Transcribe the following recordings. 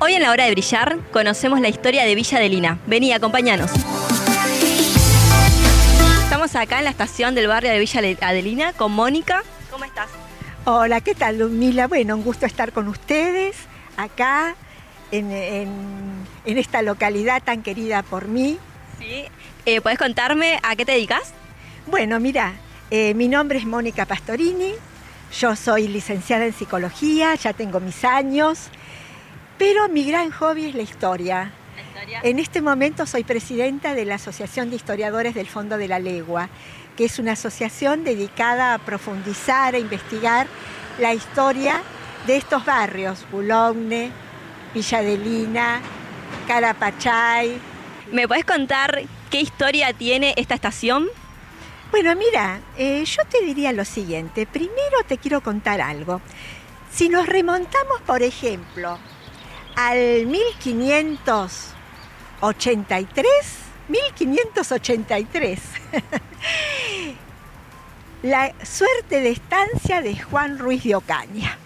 Hoy en La Hora de Brillar conocemos la historia de Villa Adelina. Vení, acompáñanos. Estamos acá en la estación del barrio de Villa Adelina con Mónica. ¿Cómo estás? Hola, ¿qué tal, Ludmila? Bueno, un gusto estar con ustedes acá en esta localidad tan querida por mí. Sí. ¿Podés contarme a qué te dedicas? Bueno, mira, mi nombre es Mónica Pastorini, yo soy licenciada en psicología, ya tengo mis años, pero mi gran hobby es la historia. En este momento soy presidenta de la Asociación de Historiadores del Fondo de la Legua, que es una asociación dedicada a profundizar, a investigar la historia de estos barrios, Boulogne, Villa Adelina, Carapachay. ¿Me podés contar qué historia tiene esta estación? Bueno, mira, yo te diría lo siguiente. Primero te quiero contar algo. Si nos remontamos, por ejemplo, al 1583, la suerte de estancia de Juan Ruiz de Ocaña.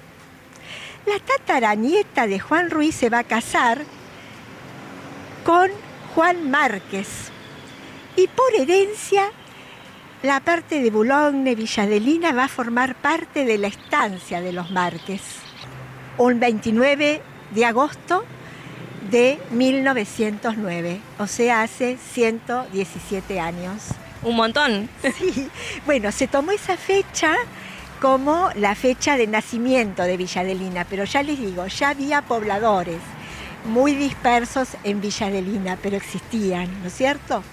La tataranieta de Juan Ruiz se va a casar con Juan Márquez y por herencia la parte de Boulogne, Villa Adelina, va a formar parte de la estancia de los Márquez. Un 29 de agosto de 1909, o sea, hace 117 años. Un montón. Sí, bueno, se tomó esa fecha como la fecha de nacimiento de Villa Adelina, pero ya les digo, ya había pobladores muy dispersos en Villa Adelina, pero existían, ¿no es cierto?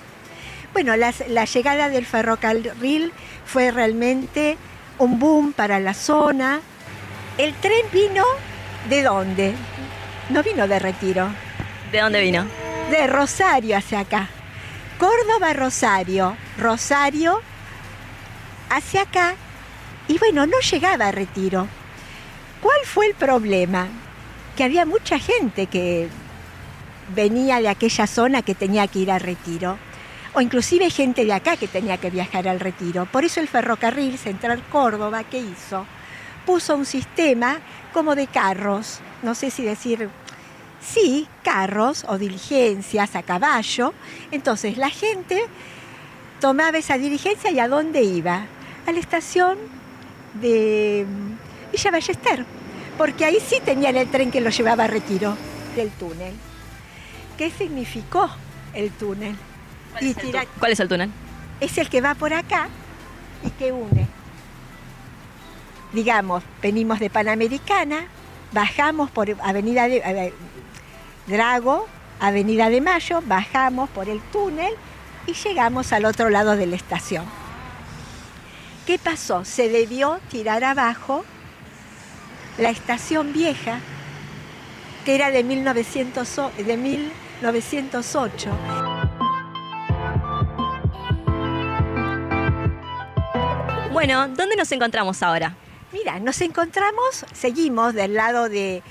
Bueno, la llegada del ferrocarril fue realmente un boom para la zona. El tren vino, ¿de dónde? No vino de Retiro. ¿De dónde vino? De Rosario hacia acá. Córdoba, Rosario, Rosario hacia acá. Y bueno, no llegaba a Retiro. ¿Cuál fue el problema? Que había mucha gente que venía de aquella zona que tenía que ir a Retiro. O inclusive gente de acá que tenía que viajar al Retiro. Por eso el ferrocarril Central Córdoba, ¿qué hizo? Puso un sistema como de carros, no sé si decir, sí, carros o diligencias a caballo. Entonces la gente tomaba esa diligencia y ¿a dónde iba? A la estación de Villa Ballester, porque ahí sí tenían el tren que lo llevaba a Retiro del túnel. ¿Qué significó el túnel? ¿Cuál es el túnel? Es el que va por acá y que une. Digamos, venimos de Panamericana, bajamos por Avenida de Drago, Avenida de Mayo, bajamos por el túnel y llegamos al otro lado de la estación. ¿Qué pasó? Se debió tirar abajo la estación vieja, que era de 1908. Bueno, ¿dónde nos encontramos ahora? Mira, nos encontramos, seguimos del lado de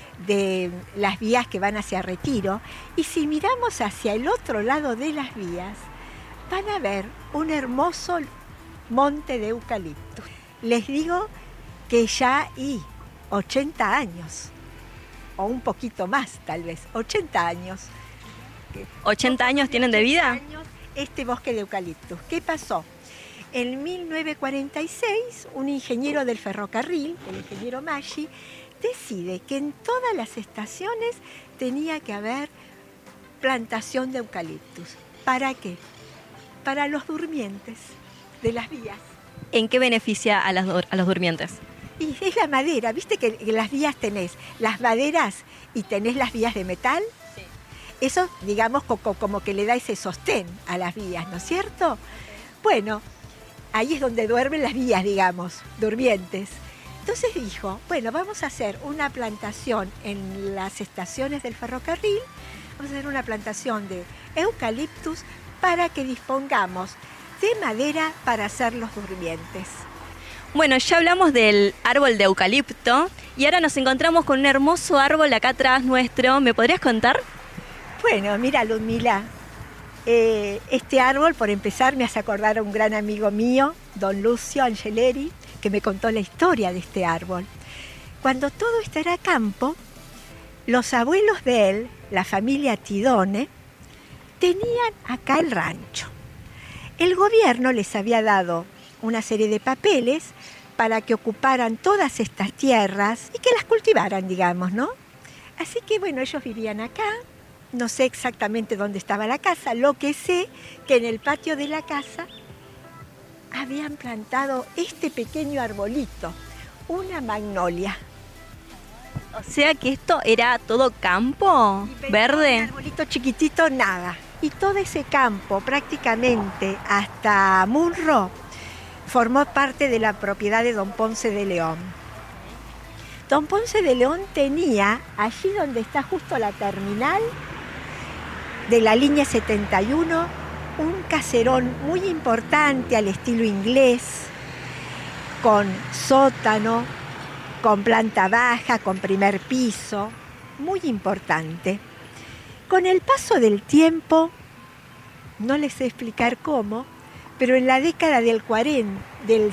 las vías que van hacia Retiro, y si miramos hacia el otro lado de las vías, van a ver un hermoso monte de eucaliptus. Les digo que ya hay 80 años, o un poquito más tal vez, 80 años. ¿80 años tienen de vida? Años este bosque de eucaliptus. ¿Qué pasó? En 1946, un ingeniero del ferrocarril, el ingeniero Maggi, decide que en todas las estaciones tenía que haber plantación de eucaliptus. ¿Para qué? Para los durmientes de las vías. ¿En qué beneficia a los durmientes? Y es la madera, ¿viste que en las vías tenés las maderas y tenés las vías de metal? Sí. Eso, digamos, como que le da ese sostén a las vías, ¿no es cierto? Bueno, ahí es donde duermen las vías, digamos, durmientes. Entonces dijo, bueno, vamos a hacer una plantación en las estaciones del ferrocarril, vamos a hacer una plantación de eucaliptus para que dispongamos de madera para hacer los durmientes. Bueno, ya hablamos del árbol de eucalipto y ahora nos encontramos con un hermoso árbol acá atrás nuestro. ¿Me podrías contar? Bueno, mira, Ludmila, este árbol, por empezar, me hace acordar a un gran amigo mío, don Lucio Angeleri, que me contó la historia de este árbol. Cuando todo esto era campo, los abuelos de él, la familia Tidone, tenían acá el rancho. El gobierno les había dado una serie de papeles para que ocuparan todas estas tierras y que las cultivaran, digamos, ¿no? Así que, bueno, ellos vivían acá. No sé exactamente dónde estaba la casa, lo que sé que en el patio de la casa habían plantado este pequeño arbolito, una magnolia. O sea que esto era todo campo verde. Un arbolito chiquitito, nada. Y todo ese campo, prácticamente hasta Munro, formó parte de la propiedad de don Ponce de León. Don Ponce de León tenía, allí donde está justo la terminal de la línea 71, un caserón muy importante al estilo inglés, con sótano, con planta baja, con primer piso, muy importante. Con el paso del tiempo, no les sé explicar cómo, pero en la década del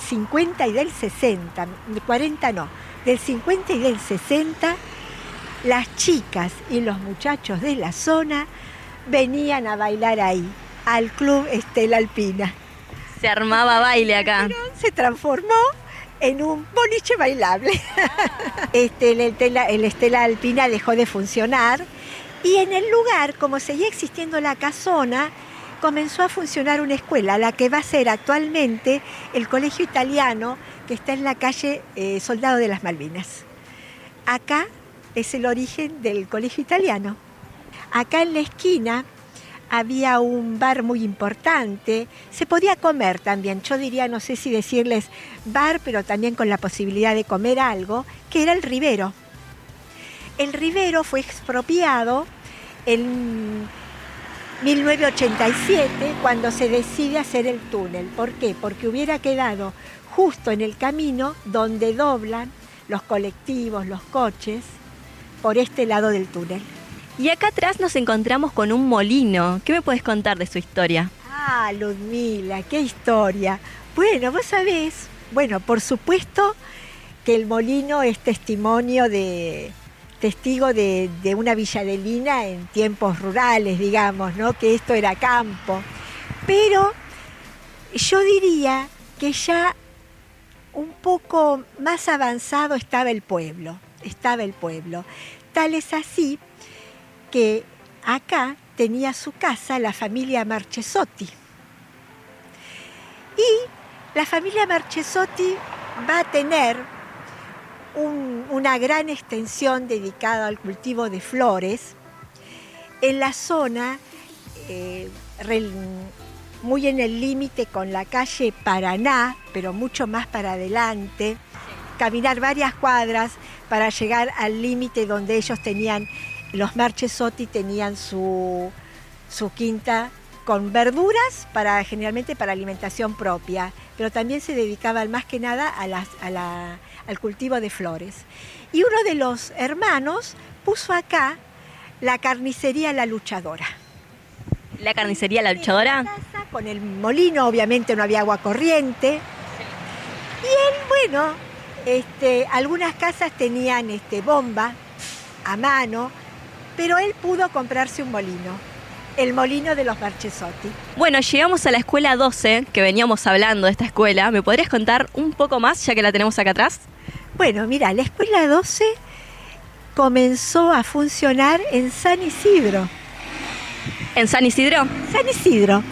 50 y del 60, 40 no, del 50 y del 60, las chicas y los muchachos de la zona venían a bailar ahí, al Club Estela Alpina. Se armaba baile acá. Se transformó en un boliche bailable. El Estela Alpina dejó de funcionar y en el lugar, como seguía existiendo la casona, comenzó a funcionar una escuela, la que va a ser actualmente el Colegio Italiano, que está en la calle Soldado de las Malvinas. Acá es el origen del Colegio Italiano. Acá en la esquina había un bar muy importante, se podía comer también, yo diría, no sé si decirles bar, pero también con la posibilidad de comer algo, que era el Rivero. El Rivero fue expropiado en 1987, cuando se decide hacer el túnel. ¿Por qué? Porque hubiera quedado justo en el camino donde doblan los colectivos, los coches, por este lado del túnel. Y acá atrás nos encontramos con un molino. ¿Qué me puedes contar de su historia? Ah, Ludmila, qué historia. Bueno, vos sabés, por supuesto que el molino es testigo de una villadelina en tiempos rurales, digamos, ¿no? Que esto era campo. Pero yo diría que ya un poco más avanzado estaba el pueblo. Tal es así que acá tenía su casa la familia Marchesotti. Y la familia Marchesotti va a tener una gran extensión dedicada al cultivo de flores en la zona, muy en el límite con la calle Paraná, pero mucho más para adelante, caminar varias cuadras para llegar al límite donde ellos tenían, los Marchesotti tenían su quinta con verduras, generalmente para alimentación propia, pero también se dedicaban más que nada al cultivo de flores. Y uno de los hermanos puso acá la carnicería La Luchadora. ¿La carnicería La Luchadora? Con el molino, obviamente no había agua corriente. Y él, algunas casas tenían bomba a mano, pero él pudo comprarse un molino, el molino de los Marchesotti. Bueno, llegamos a la escuela 12, que veníamos hablando de esta escuela. ¿Me podrías contar un poco más, ya que la tenemos acá atrás? Bueno, mira, la escuela 12 comenzó a funcionar en San Isidro. ¿En San Isidro? San Isidro.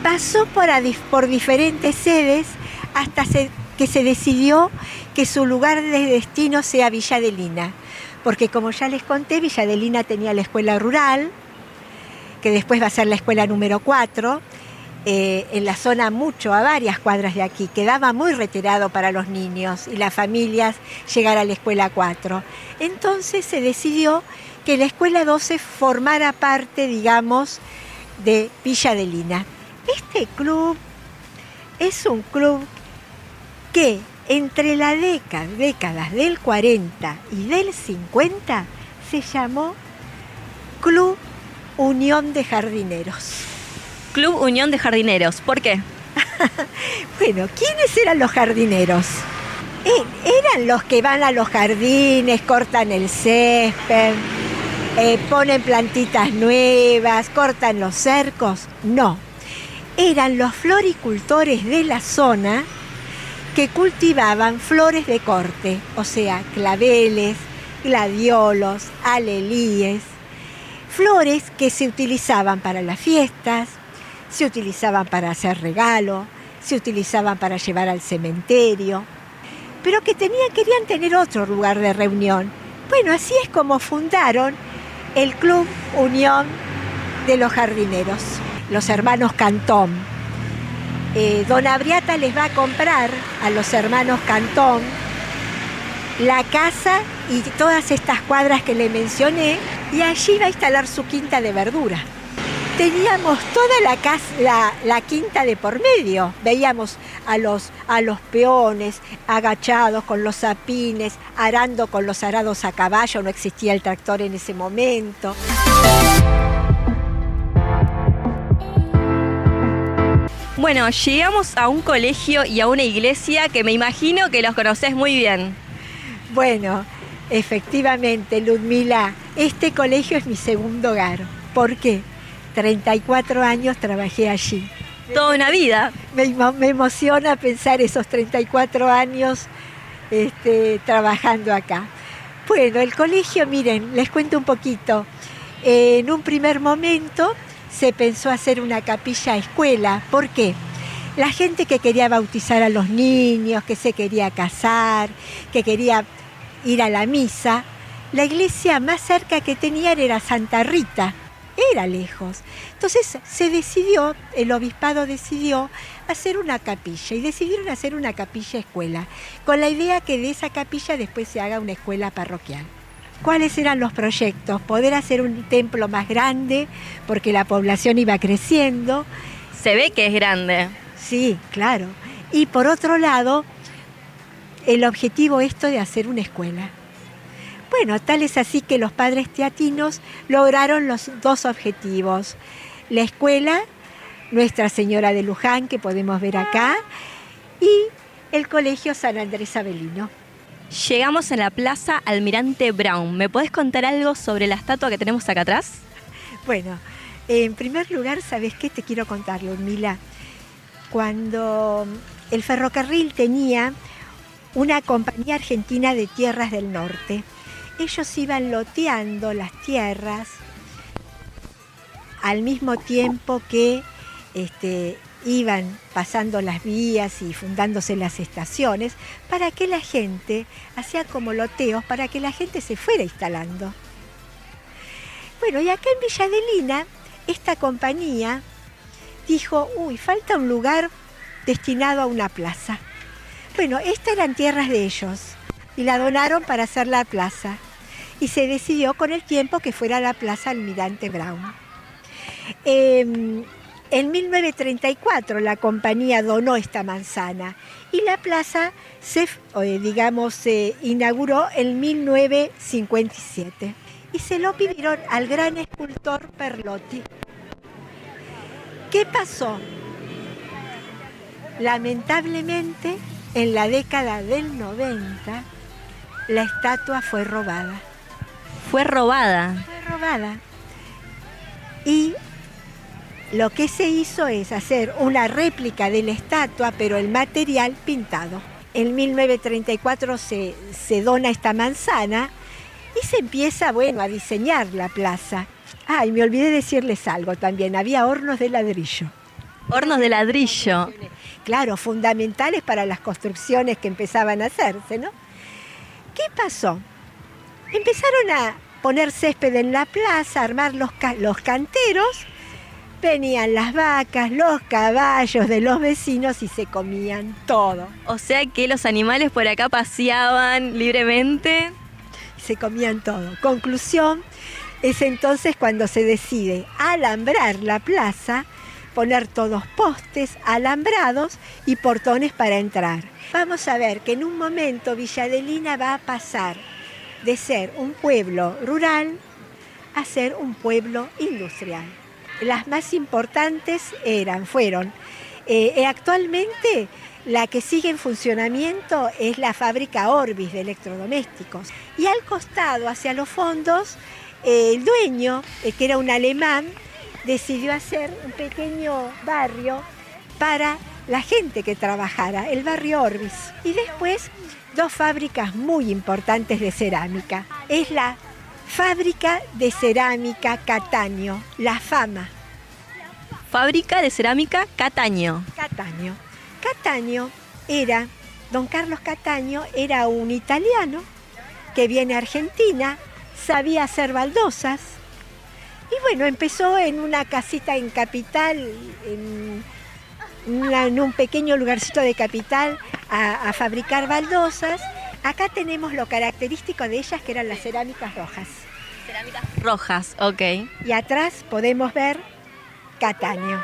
Pasó por diferentes sedes hasta que se decidió que su lugar de destino sea Villa Adelina. Porque como ya les conté, Villa Adelina tenía la escuela rural, que después va a ser la escuela número 4, en la zona a varias cuadras de aquí. Quedaba muy retirado para los niños y las familias llegar a la escuela 4. Entonces se decidió que la escuela 12 formara parte, digamos, de Villa Adelina. Este club es un club que entre las décadas del 40 y del 50 se llamó Club Unión de Jardineros. Club Unión de Jardineros, ¿por qué? Bueno, ¿quiénes eran los jardineros? Eran los que van a los jardines, cortan el césped, ponen plantitas nuevas, cortan los cercos. No, eran los floricultores de la zona que cultivaban flores de corte, o sea, claveles, gladiolos, alelíes, flores que se utilizaban para las fiestas, se utilizaban para hacer regalo, se utilizaban para llevar al cementerio, pero que querían tener otro lugar de reunión. Bueno, así es como fundaron el Club Unión de los Jardineros, los hermanos Cantón. Don Abriata les va a comprar a los hermanos Cantón la casa y todas estas cuadras que le mencioné, y allí va a instalar su quinta de verdura. Teníamos toda la quinta de por medio. Veíamos a los peones agachados con los zapines, arando con los arados a caballo, no existía el tractor en ese momento. Bueno, llegamos a un colegio y a una iglesia que me imagino que los conocés muy bien. Bueno, efectivamente, Ludmila, este colegio es mi segundo hogar. ¿Por qué? 34 años trabajé allí. Toda una vida. Me emociona pensar esos 34 años trabajando acá. Bueno, el colegio, miren, les cuento un poquito. En un primer momento se pensó hacer una capilla escuela. ¿Por qué? La gente que quería bautizar a los niños, que se quería casar, que quería ir a la misa, la iglesia más cerca que tenían era Santa Rita, era lejos. Entonces el obispado decidió hacer una capilla y decidieron hacer una capilla escuela, con la idea que de esa capilla después se haga una escuela parroquial. ¿Cuáles eran los proyectos? Poder hacer un templo más grande, porque la población iba creciendo. Se ve que es grande. Sí, claro. Y por otro lado, el objetivo de hacer una escuela. Bueno, tal es así que los padres teatinos lograron los dos objetivos. La escuela, Nuestra Señora de Luján, que podemos ver acá, y el Colegio San Andrés Avelino. Llegamos a la Plaza Almirante Brown. ¿Me podés contar algo sobre la estatua que tenemos acá atrás? Bueno, en primer lugar, ¿sabes qué te quiero contar, Ludmila? Cuando el ferrocarril tenía una compañía argentina de tierras del norte, ellos iban loteando las tierras al mismo tiempo que iban pasando las vías y fundándose las estaciones, para que la gente, hacía como loteos, para que la gente se fuera instalando. Bueno, y acá en Villa Adelina, esta compañía dijo, falta un lugar destinado a una plaza. Bueno, estas eran tierras de ellos y la donaron para hacer la plaza. Y se decidió con el tiempo que fuera la Plaza Almirante Brown. En 1934 la compañía donó esta manzana y la plaza se inauguró en 1957 y se lo pidieron al gran escultor Perlotti. ¿Qué pasó? Lamentablemente, en la década del 90, la estatua fue robada. Fue robada. Fue robada. Y lo que se hizo es hacer una réplica de la estatua, pero el material pintado. En 1934 se dona esta manzana y se empieza, a diseñar la plaza. Y me olvidé decirles algo también, había hornos de ladrillo. Hornos de ladrillo. Claro, fundamentales para las construcciones que empezaban a hacerse, ¿no? ¿Qué pasó? Empezaron a poner césped en la plaza, a armar los canteros, venían las vacas, los caballos de los vecinos y se comían todo. O sea que los animales por acá paseaban libremente. Se comían todo. Conclusión, es entonces cuando se decide alambrar la plaza, poner todos postes alambrados y portones para entrar. Vamos a ver que en un momento Villa Adelina va a pasar de ser un pueblo rural a ser un pueblo industrial. Las más importantes fueron actualmente la que sigue en funcionamiento es la fábrica Orbis de electrodomésticos. Y al costado, hacia los fondos, el dueño, que era un alemán, decidió hacer un pequeño barrio para la gente que trabajara, el barrio Orbis. Y después 2 fábricas muy importantes de cerámica. Es la fábrica de cerámica Cataño, la Fama. Fábrica de cerámica Cataño. Cataño. Cataño era, don Carlos Cataño era un italiano que viene a Argentina, sabía hacer baldosas y bueno, empezó en una casita en Capital, en un pequeño lugarcito de Capital a fabricar baldosas. Acá tenemos lo característico de ellas, que eran las cerámicas rojas. Cerámicas rojas, ok. Y atrás podemos ver Cataño.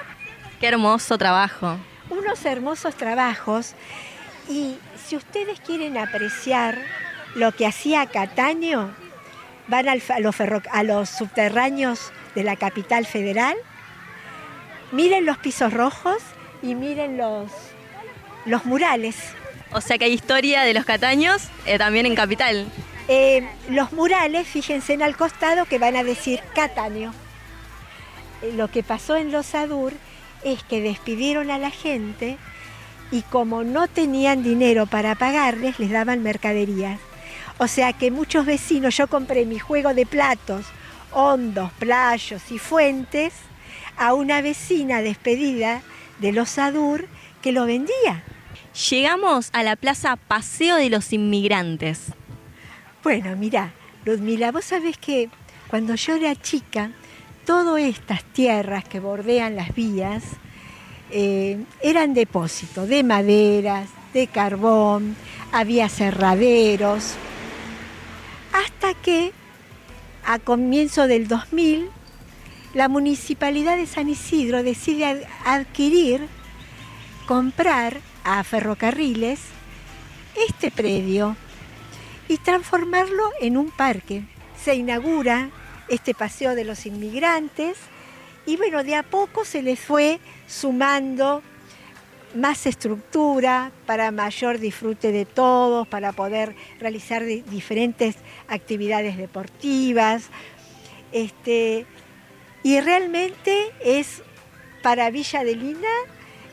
Qué hermoso trabajo. Unos hermosos trabajos, y si ustedes quieren apreciar lo que hacía Cataño, van a los subterráneos de la Capital Federal, miren los pisos rojos y miren los murales. O sea que hay historia de los Cataños también en Capital. Los murales, fíjense en al costado, que van a decir Cataño. Lo que pasó en Los Sadur es que despidieron a la gente y como no tenían dinero para pagarles, les daban mercaderías. O sea que muchos vecinos, yo compré mi juego de platos, hondos, playos y fuentes a una vecina despedida de Los Sadur que lo vendía. Llegamos a la plaza Paseo de los Inmigrantes. Bueno, mirá, Ludmila, vos sabés que cuando yo era chica, todas estas tierras que bordean las vías eran depósitos de maderas, de carbón, había aserraderos, hasta que a comienzo del 2000 la Municipalidad de San Isidro decide comprar a Ferrocarriles este predio y transformarlo en un parque. Se inaugura este Paseo de los Inmigrantes y bueno, de a poco se les fue sumando más estructura para mayor disfrute de todos, para poder realizar diferentes actividades deportivas. Y realmente es, para Villa Adelina,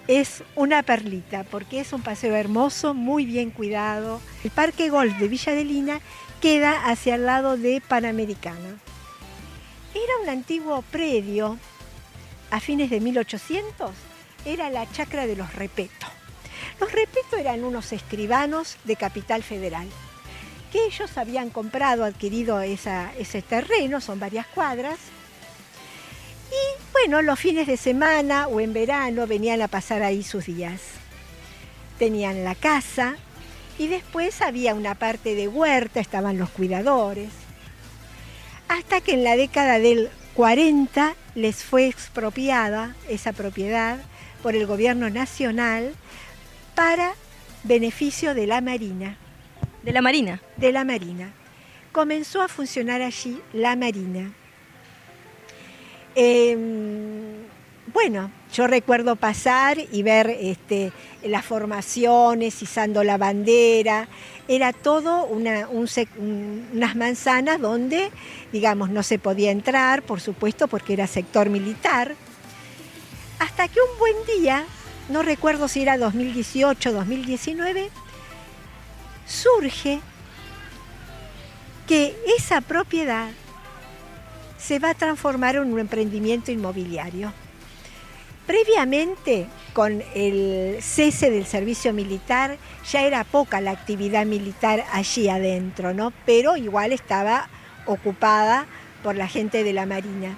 es una perlita, porque es un paseo hermoso, muy bien cuidado. El Parque Golf de Villa Adelina queda hacia el lado de Panamericana. Era un antiguo predio, a fines de 1800, era la chacra de los Repeto. Los Repeto eran unos escribanos de Capital Federal, que ellos habían adquirido ese terreno, son varias cuadras, y bueno, los fines de semana o en verano venían a pasar ahí sus días. Tenían la casa y después había una parte de huerta, estaban los cuidadores. Hasta que en la década del 40 les fue expropiada esa propiedad por el gobierno nacional para beneficio de la Marina. ¿De la Marina? De la Marina. Comenzó a funcionar allí la Marina. Bueno, yo recuerdo pasar y ver las formaciones, izando la bandera. Era todo unas manzanas donde, digamos, no se podía entrar, por supuesto, porque era sector militar. Hasta que un buen día, no recuerdo si era 2018 2019, surge que esa propiedad se va a transformar en un emprendimiento inmobiliario. Previamente, con el cese del servicio militar, ya era poca la actividad militar allí adentro, ¿no? Pero igual estaba ocupada por la gente de la Marina.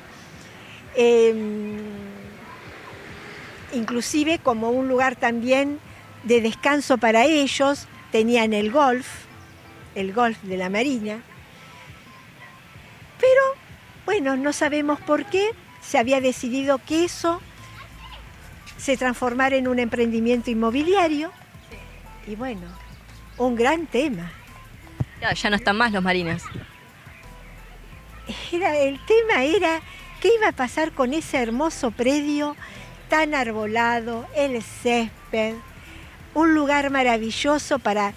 Inclusive como un lugar también de descanso para ellos, tenían el golf de la Marina. Pero bueno, no sabemos por qué se había decidido que eso se transformara en un emprendimiento inmobiliario. Y bueno, un gran tema. Ya no están más los marinos. El tema era qué iba a pasar con ese hermoso predio tan arbolado, el césped, un lugar maravilloso para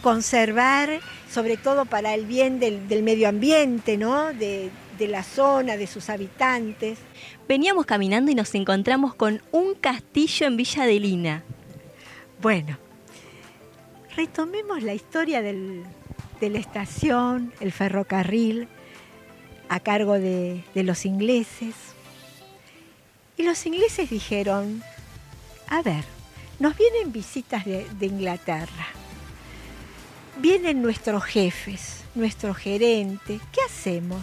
conservar, sobre todo para el bien del medio ambiente, ¿no? De de la zona, de sus habitantes. Veníamos caminando y nos encontramos con un castillo en Villa Adelina. Bueno, retomemos la historia de la estación, el ferrocarril, a cargo de los ingleses. Y los ingleses dijeron, a ver, nos vienen visitas de Inglaterra, vienen nuestros jefes, nuestro gerente, ¿qué hacemos?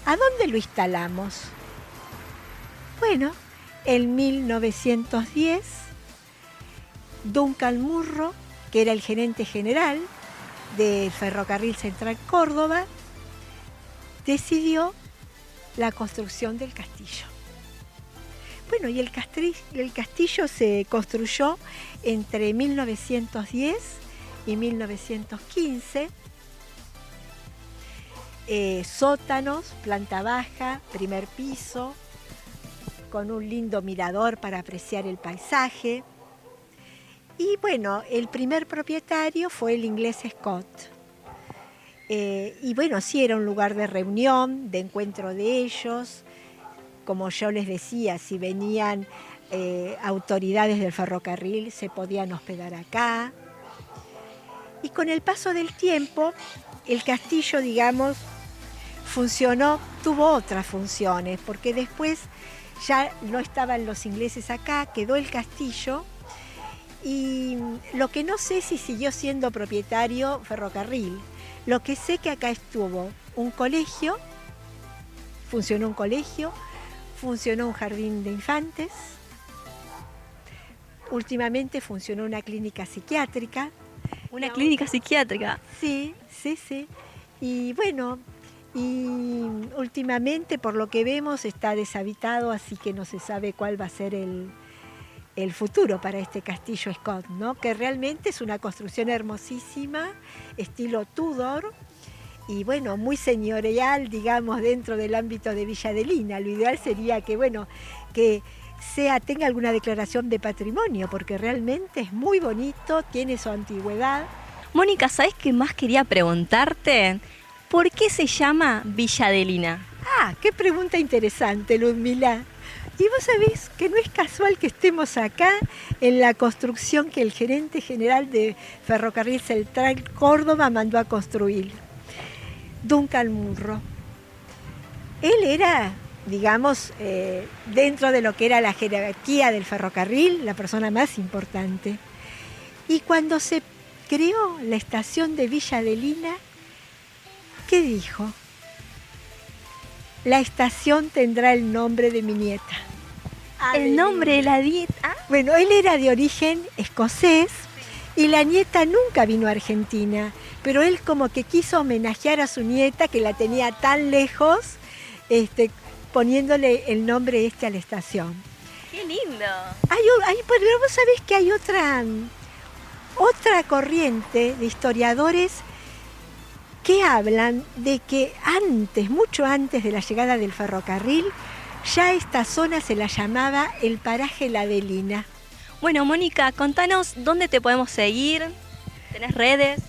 ¿A dónde lo instalamos? Bueno, en 1910, Duncan Munro, que era el gerente general del Ferrocarril Central Córdoba, decidió la construcción del castillo. Bueno, y el castillo se construyó entre 1910 y 1915. Sótanos, planta baja, primer piso, con un lindo mirador para apreciar el paisaje. Y bueno, el primer propietario fue el inglés Scott. Y bueno, sí era un lugar de reunión, de encuentro de ellos. Como yo les decía, si venían autoridades del ferrocarril, se podían hospedar acá. Y con el paso del tiempo, el castillo, digamos, funcionó, tuvo otras funciones, porque después ya no estaban los ingleses acá, quedó el castillo, y lo que no sé si siguió siendo propietario ferrocarril. Lo que sé que acá estuvo un colegio, funcionó un jardín de infantes, últimamente funcionó una clínica psiquiátrica. ¿Una clínica psiquiátrica? Sí. Y bueno, últimamente por lo que vemos está deshabitado, así que no se sabe cuál va a ser el futuro para este castillo Scott, ¿no? Que realmente es una construcción hermosísima, estilo Tudor, y bueno, muy señorial, digamos, dentro del ámbito de Villa Adelina. Lo ideal sería que, bueno, que tenga alguna declaración de patrimonio, porque realmente es muy bonito, tiene su antigüedad. Mónica, ¿sabes qué más quería preguntarte? ¿Por qué se llama Villa Adelina? Ah, qué pregunta interesante, Ludmila. Y vos sabés que no es casual que estemos acá en la construcción que el gerente general de Ferrocarril Central Córdoba mandó a construir. Duncan Munro. Él era, digamos, dentro de lo que era la jerarquía del ferrocarril, la persona más importante. Y cuando se creó la estación de Villa Adelina, ¿qué dijo? La estación tendrá el nombre de mi nieta. ¿El nombre de la dieta? Bueno, él era de origen escocés y la nieta nunca vino a Argentina, pero él como que quiso homenajear a su nieta que la tenía tan lejos, poniéndole el nombre a la estación. ¡Qué lindo! Pero vos sabés que hay otra corriente de historiadores que hablan de que mucho antes de la llegada del ferrocarril, ya esta zona se la llamaba el paraje La Adelina. Bueno, Mónica, contanos dónde te podemos seguir. ¿Tenés redes?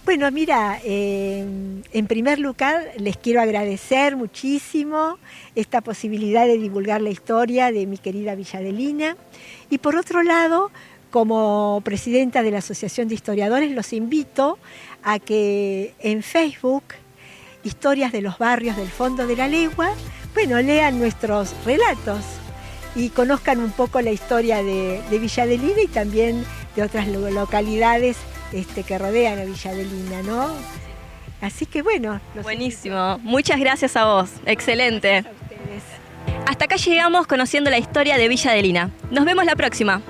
Bueno, mira, en primer lugar les quiero agradecer muchísimo esta posibilidad de divulgar la historia de mi querida Villa Adelina. Y por otro lado, como presidenta de la Asociación de Historiadores, los invito a que en Facebook, Historias de los Barrios del Fondo de la Legua, bueno, lean nuestros relatos y conozcan un poco la historia de Villa Adelina y también de otras localidades que rodean a Villa Adelina, ¿no? Así que bueno. Buenísimo. Muchas gracias a vos. Excelente. A ustedes. Hasta acá llegamos conociendo la historia de Villa Adelina. Nos vemos la próxima.